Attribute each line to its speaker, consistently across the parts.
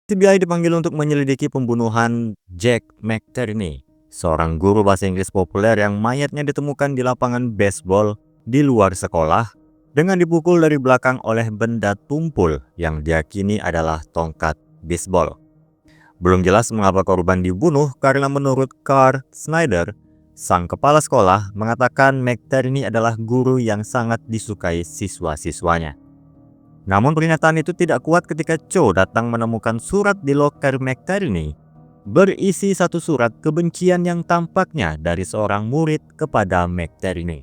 Speaker 1: FBI dipanggil untuk menyelidiki pembunuhan Jack McTerney, seorang guru bahasa Inggris populer yang mayatnya ditemukan di lapangan baseball di luar sekolah dengan dipukul dari belakang oleh benda tumpul yang diyakini adalah tongkat baseball. Belum jelas mengapa korban dibunuh karena menurut Carl Snyder, sang kepala sekolah mengatakan McTerney adalah guru yang sangat disukai siswa-siswanya. Namun pernyataan itu tidak kuat ketika Cho datang menemukan surat di loker McTerney berisi satu surat kebencian yang tampaknya dari seorang murid kepada McTerney.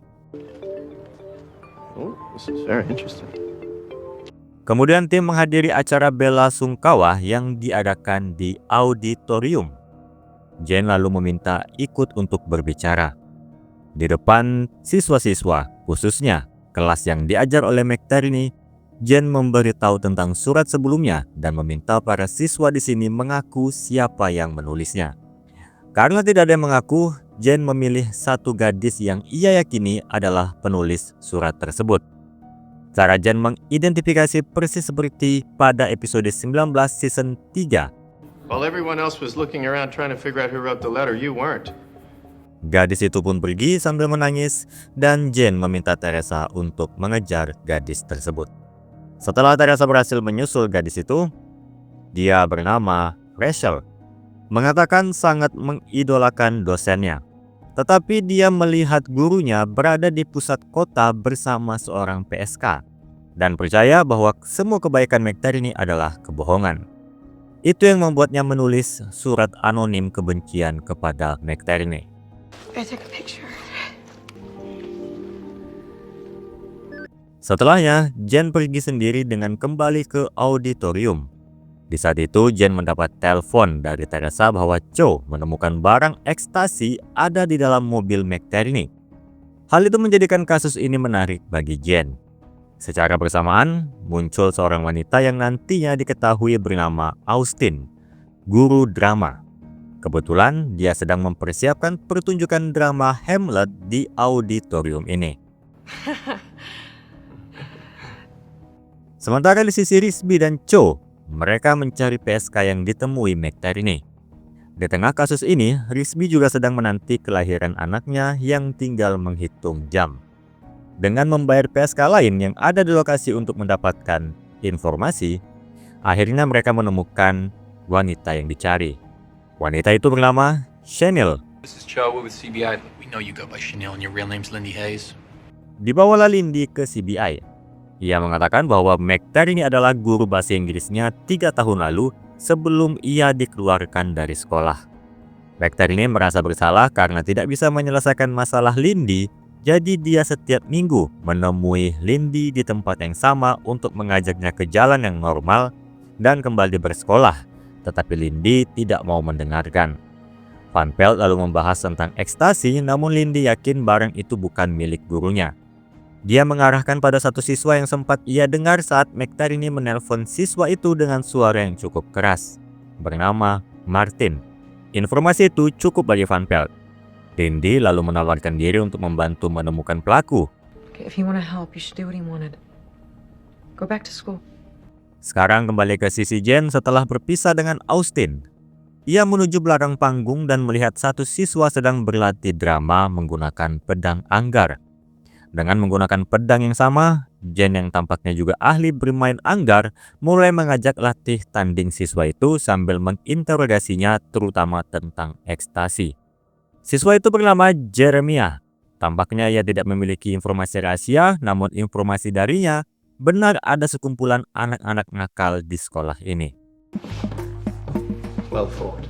Speaker 2: Oh, this is very interesting.
Speaker 1: Kemudian tim menghadiri acara bela sungkawa yang diadakan di auditorium. Jen lalu meminta ikut untuk berbicara. Di depan siswa-siswa, khususnya kelas yang diajar oleh McTerney, Jen memberitahu tentang surat sebelumnya dan meminta para siswa di sini mengaku siapa yang menulisnya. Karena tidak ada yang mengaku, Jen memilih satu gadis yang ia yakini adalah penulis surat tersebut. Cara Jen mengidentifikasi persis seperti pada episode 19 season 3.
Speaker 2: While everyone else was looking around trying to figure out who wrote the letter, you weren't.
Speaker 1: Gadis itu pun pergi sambil menangis dan Jen meminta Teresa untuk mengejar gadis tersebut. Setelah Teresa berhasil menyusul gadis itu, dia bernama Rachel, mengatakan sangat mengidolakan dosennya. Tetapi dia melihat gurunya berada di pusat kota bersama seorang PSK dan percaya bahwa semua kebaikan McTerney adalah kebohongan. Itu yang membuatnya menulis surat anonim kebencian kepada McTerney.
Speaker 3: I took a picture.
Speaker 1: Setelahnya, Jen pergi sendiri dengan kembali ke auditorium. Di saat itu, Jen mendapat telepon dari Teresa bahwa Cho menemukan barang ekstasi ada di dalam mobil McTerney. Hal itu menjadikan kasus ini menarik bagi Jen. Secara bersamaan, muncul seorang wanita yang nantinya diketahui bernama Austin, guru drama. Kebetulan, dia sedang mempersiapkan pertunjukan drama Hamlet di auditorium ini. Sementara di sisi Risby dan Cho, mereka mencari PSK yang ditemui McTerney. Di tengah kasus ini, Risby juga sedang menanti kelahiran anaknya yang tinggal menghitung jam. Dengan membayar PSK lain yang ada di lokasi untuk mendapatkan informasi, akhirnya mereka menemukan wanita yang dicari. Wanita itu bernama Chanel.
Speaker 4: This is Cho, we're with CBI. We know you go by Chanel and your real name's Lindy Hayes.
Speaker 1: Dibawalah Lindy ke CBI. Ia mengatakan bahwa McTerney adalah guru bahasa Inggrisnya 3 tahun lalu sebelum ia dikeluarkan dari sekolah. McTerney merasa bersalah karena tidak bisa menyelesaikan masalah Lindy, jadi dia setiap minggu menemui Lindy di tempat yang sama untuk mengajaknya ke jalan yang normal dan kembali bersekolah, tetapi Lindy tidak mau mendengarkan. Van Pelt lalu membahas tentang ekstasi, namun Lindy yakin barang itu bukan milik gurunya. Dia mengarahkan pada satu siswa yang sempat ia dengar saat McTerney menelpon siswa itu dengan suara yang cukup keras, bernama Martin. Informasi itu cukup bagi Van Pelt. Lindy lalu menawarkan diri untuk membantu menemukan pelaku.
Speaker 3: Okay, if you want to help, you should do what he wanted. Go back to school.
Speaker 1: Sekarang kembali ke sisi Jen setelah berpisah dengan Austin. Ia menuju belakang panggung dan melihat satu siswa sedang berlatih drama menggunakan pedang anggar. Dengan menggunakan pedang yang sama, Jen yang tampaknya juga ahli bermain anggar mulai mengajak latih tanding siswa itu sambil menginterogasinya terutama tentang ekstasi. Siswa itu bernama Jeremiah. Tampaknya ia tidak memiliki informasi rahasia, namun informasi darinya benar ada sekumpulan anak-anak nakal di sekolah ini.
Speaker 2: Well thought.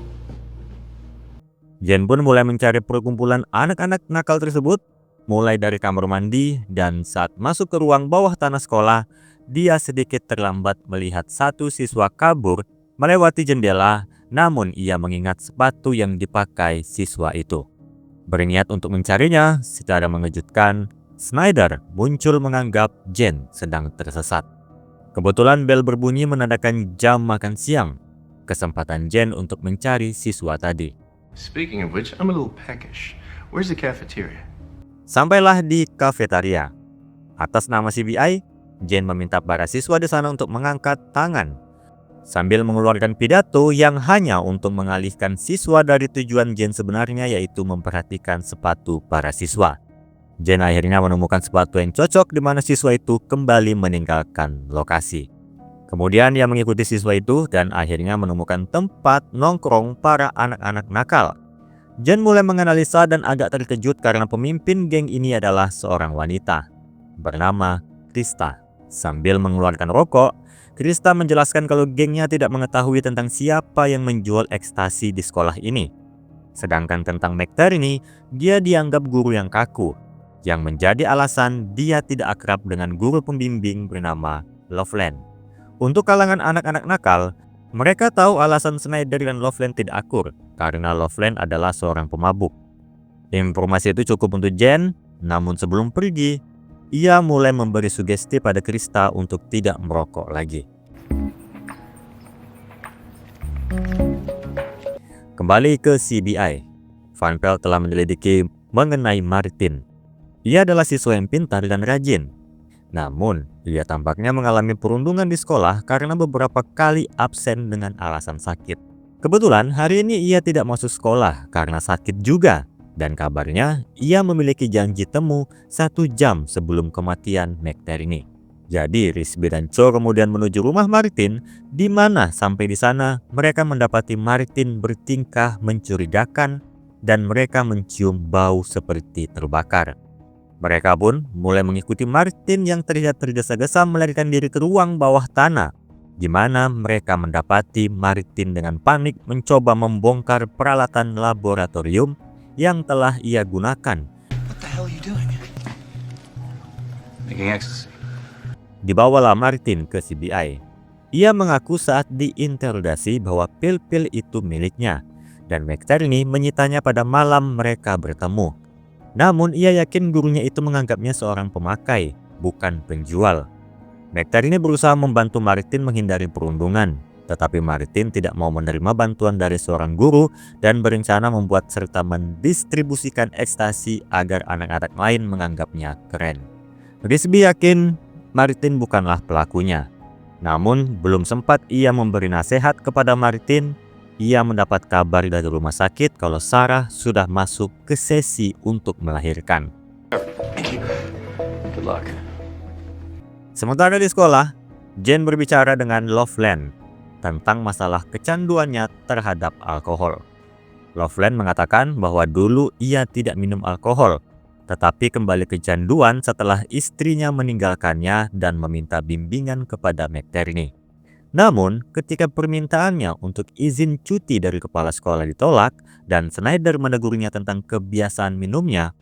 Speaker 1: Jen pun mulai mencari perkumpulan anak-anak nakal tersebut, mulai dari kamar mandi, dan saat masuk ke ruang bawah tanah sekolah, dia sedikit terlambat melihat satu siswa kabur melewati jendela, namun ia mengingat sepatu yang dipakai siswa itu. Berniat untuk mencarinya, secara mengejutkan, Snyder muncul menganggap Jen sedang tersesat. Kebetulan bel berbunyi menandakan jam makan siang, kesempatan Jen untuk mencari siswa tadi.
Speaker 2: Speaking of which, I'm a little peckish. Where's the cafeteria?
Speaker 1: Sampailah di kafetaria. Atas nama CBI, Jen meminta para siswa di sana untuk mengangkat tangan. sambil mengeluarkan pidato yang hanya untuk mengalihkan siswa dari tujuan Jen sebenarnya, yaitu memperhatikan sepatu para siswa. Jen akhirnya menemukan sepatu yang cocok di mana siswa itu kembali meninggalkan lokasi. Kemudian ia mengikuti siswa itu dan akhirnya menemukan tempat nongkrong para anak-anak nakal. Jen mulai menganalisa dan agak terkejut karena pemimpin geng ini adalah seorang wanita bernama Krista. Sambil mengeluarkan rokok, Krista menjelaskan kalau gengnya tidak mengetahui tentang siapa yang menjual ekstasi di sekolah ini. Sedangkan tentang McTierney, dia dianggap guru yang kaku, yang menjadi alasan dia tidak akrab dengan guru pembimbing bernama Loveland. Untuk kalangan anak-anak nakal, mereka tahu alasan Snyder dan Loveland tidak akur karena Loveland adalah seorang pemabuk. Informasi itu cukup untuk Jen, namun sebelum pergi, ia mulai memberi sugesti pada Krista untuk tidak merokok lagi. Kembali ke CBI, Van Pelt telah menyelidiki mengenai Martin. Ia adalah siswa yang pintar dan rajin. Namun, ia tampaknya mengalami perundungan di sekolah karena beberapa kali absen dengan alasan sakit. Kebetulan hari ini ia tidak masuk sekolah karena sakit juga. Dan kabarnya ia memiliki janji temu 1 jam sebelum kematian McTierney. Jadi Risby dan Cho kemudian menuju rumah Martin, di mana sampai di sana mereka mendapati Martin bertingkah mencurigakan dan mereka mencium bau seperti terbakar. Mereka pun mulai mengikuti Martin yang terlihat tergesa-gesa melarikan diri ke ruang bawah tanah, di mana mereka mendapati Martin dengan panik mencoba membongkar peralatan laboratorium yang telah ia gunakan.
Speaker 4: What the hell are you doing? Making ecstasy.
Speaker 1: Dibawalah Martin ke CBI. Ia mengaku saat diinterogasi bahwa pil-pil itu miliknya, dan McTierney menyitanya pada malam mereka bertemu. Namun ia yakin gurunya itu menganggapnya seorang pemakai, bukan penjual. McTierney berusaha membantu Martin menghindari perundungan, tetapi Martin tidak mau menerima bantuan dari seorang guru dan berencana membuat serta mendistribusikan ekstasi agar anak-anak lain menganggapnya keren. Risby yakin Martin bukanlah pelakunya. Namun belum sempat ia memberi nasihat kepada Martin, ia mendapat kabar dari rumah sakit kalau Sarah sudah masuk ke sesi untuk melahirkan.
Speaker 2: Good luck.
Speaker 1: Sementara di sekolah, Jen berbicara dengan Loveland tentang masalah kecanduannya terhadap alkohol. Loveland mengatakan bahwa dulu ia tidak minum alkohol, tetapi kembali kecanduan setelah istrinya meninggalkannya dan meminta bimbingan kepada McTierney. Namun, ketika permintaannya untuk izin cuti dari kepala sekolah ditolak dan Snyder menegurnya tentang kebiasaan minumnya,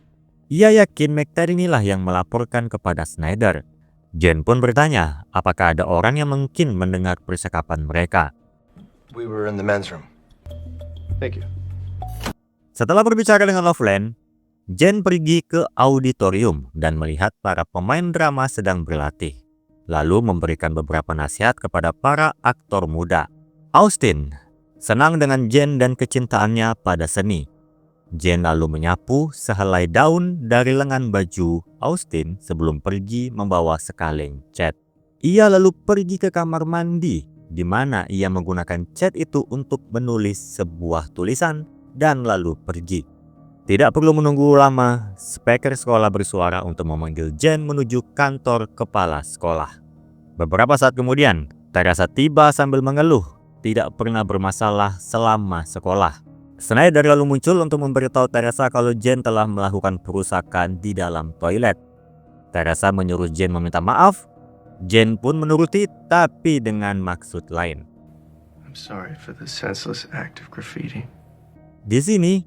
Speaker 1: ia yakin McTierney lah yang melaporkan kepada Snyder. Jen pun bertanya, apakah ada orang yang mungkin mendengar percakapan mereka.
Speaker 5: We were in the men's room.
Speaker 2: Thank you.
Speaker 1: Setelah berbicara dengan Loveland, Jen pergi ke auditorium dan melihat para pemain drama sedang berlatih, lalu memberikan beberapa nasihat kepada para aktor muda. Austin senang dengan Jen dan kecintaannya pada seni. Jen lalu menyapu sehelai daun dari lengan baju Austin sebelum pergi membawa sekaleng cat. Ia lalu pergi ke kamar mandi, di mana ia menggunakan cat itu untuk menulis sebuah tulisan dan lalu pergi. Tidak perlu menunggu lama, speaker sekolah bersuara untuk memanggil Jen menuju kantor kepala sekolah. Beberapa saat kemudian, Teresa tiba sambil mengeluh, tidak pernah bermasalah selama sekolah. Snyder lalu muncul untuk memberitahu Teresa kalau Jen telah melakukan perusakan di dalam toilet. Teresa menyuruh Jen meminta maaf. Jen pun menuruti, tapi dengan maksud lain.
Speaker 2: I'm sorry for the senseless act of graffiti.
Speaker 1: Di sini,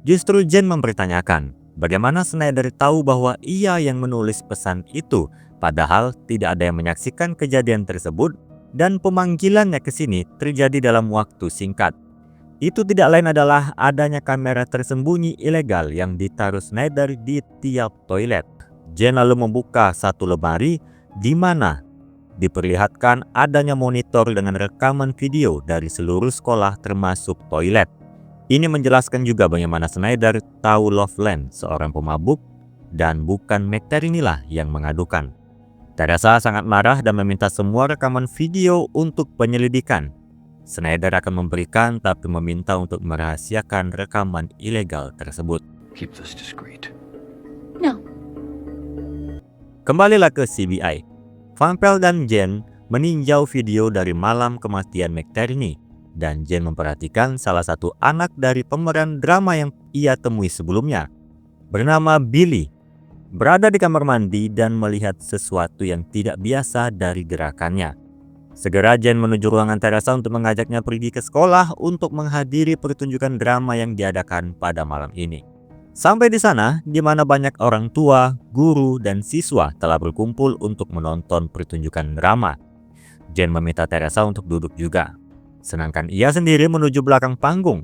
Speaker 1: justru Jen mempertanyakan bagaimana Snyder tahu bahwa ia yang menulis pesan itu, padahal tidak ada yang menyaksikan kejadian tersebut dan pemanggilannya ke sini terjadi dalam waktu singkat. Itu tidak lain adalah adanya kamera tersembunyi ilegal yang ditaruh Snyder di tiap toilet. Jen lalu membuka satu lemari di mana diperlihatkan adanya monitor dengan rekaman video dari seluruh sekolah termasuk toilet. Ini menjelaskan juga bagaimana Snyder tahu Loveland seorang pemabuk dan bukan McTierney lah yang mengadukan. Teresa sangat marah dan meminta semua rekaman video untuk penyelidikan. Snyder akan memberikan tapi meminta untuk merahasiakan rekaman ilegal tersebut.
Speaker 5: Keep this discreet.
Speaker 6: No.
Speaker 1: Kembalilah ke CBI. Van Pelt dan Jane meninjau video dari malam kematian McTierney, dan Jane memperhatikan salah satu anak dari pemeran drama yang ia temui sebelumnya, bernama Billy, berada di kamar mandi dan melihat sesuatu yang tidak biasa dari gerakannya. Segera Jane menuju ruangan Teresa untuk mengajaknya pergi ke sekolah untuk menghadiri pertunjukan drama yang diadakan pada malam ini. Sampai di sana, di mana banyak orang tua, guru, dan siswa telah berkumpul untuk menonton pertunjukan drama. Jane meminta Teresa untuk duduk juga, sedangkan ia sendiri menuju belakang panggung.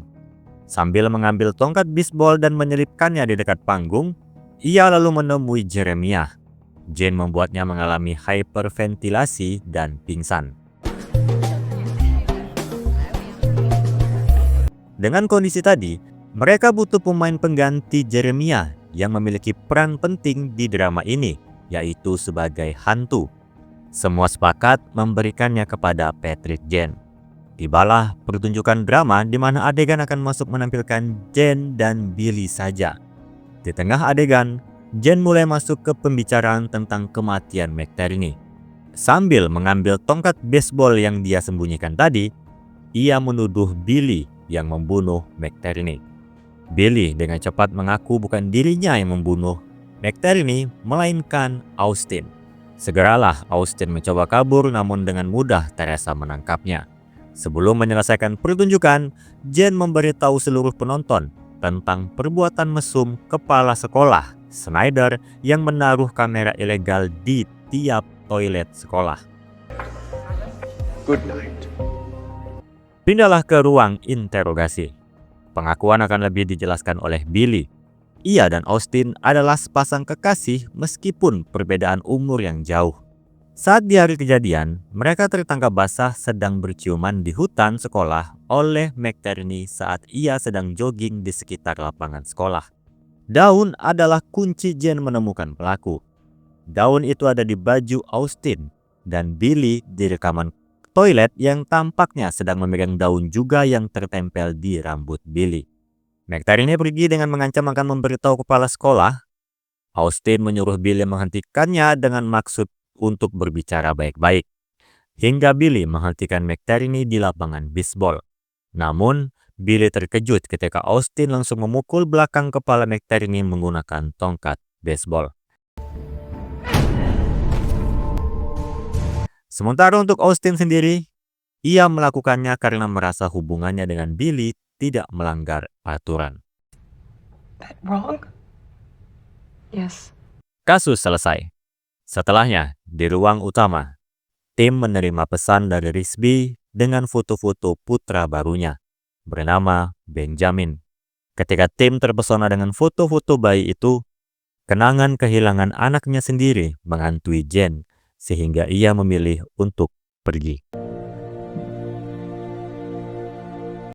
Speaker 1: Sambil mengambil tongkat bisbol dan menyelipkannya di dekat panggung, ia lalu menemui Jeremiah. Jane membuatnya mengalami hyperventilasi dan pingsan. Dengan kondisi tadi, mereka butuh pemain pengganti Jeremiah yang memiliki peran penting di drama ini, yaitu sebagai hantu. Semua sepakat memberikannya kepada Patrick Jane. Tibalah pertunjukan drama di mana adegan akan masuk menampilkan Jane dan Billy saja. Di tengah adegan, Jane mulai masuk ke pembicaraan tentang kematian McTierney. Sambil mengambil tongkat baseball yang dia sembunyikan tadi, ia menuduh Billy yang membunuh McTierney. Billy dengan cepat mengaku bukan dirinya yang membunuh McTierney, melainkan Austin. Segeralah Austin mencoba kabur, namun dengan mudah Teresa menangkapnya. Sebelum menyelesaikan pertunjukan, Jane memberitahu seluruh penonton tentang perbuatan mesum kepala sekolah Snyder yang menaruh kamera ilegal di tiap toilet sekolah.
Speaker 5: Good night.
Speaker 1: Pindahlah ke ruang interogasi. Pengakuan akan lebih dijelaskan oleh Billy. Ia dan Austin adalah sepasang kekasih meskipun perbedaan umur yang jauh. Saat di hari kejadian, mereka tertangkap basah sedang berciuman di hutan sekolah oleh McTierney saat ia sedang jogging di sekitar lapangan sekolah. Daun adalah kunci Jane menemukan pelaku. Daun itu ada di baju Austin, dan Billy di rekaman toilet yang tampaknya sedang memegang daun juga yang tertempel di rambut Billy. McTierney pergi dengan mengancam akan memberitahu kepala sekolah. Austin menyuruh Billy menghentikannya dengan maksud untuk berbicara baik-baik, hingga Billy menghentikan McTierney di lapangan bisbol. Namun, Billy terkejut ketika Austin langsung memukul belakang kepala McTierney menggunakan tongkat baseball. Sementara untuk Austin sendiri, ia melakukannya karena merasa hubungannya dengan Billy tidak melanggar aturan.
Speaker 3: That wrong? Yes.
Speaker 1: Kasus selesai. Setelahnya, di ruang utama, tim menerima pesan dari Risby dengan foto-foto putra barunya, bernama Benjamin. Ketika tim terpesona dengan foto-foto bayi itu, kenangan kehilangan anaknya sendiri menghantui Jane, sehingga ia memilih untuk pergi.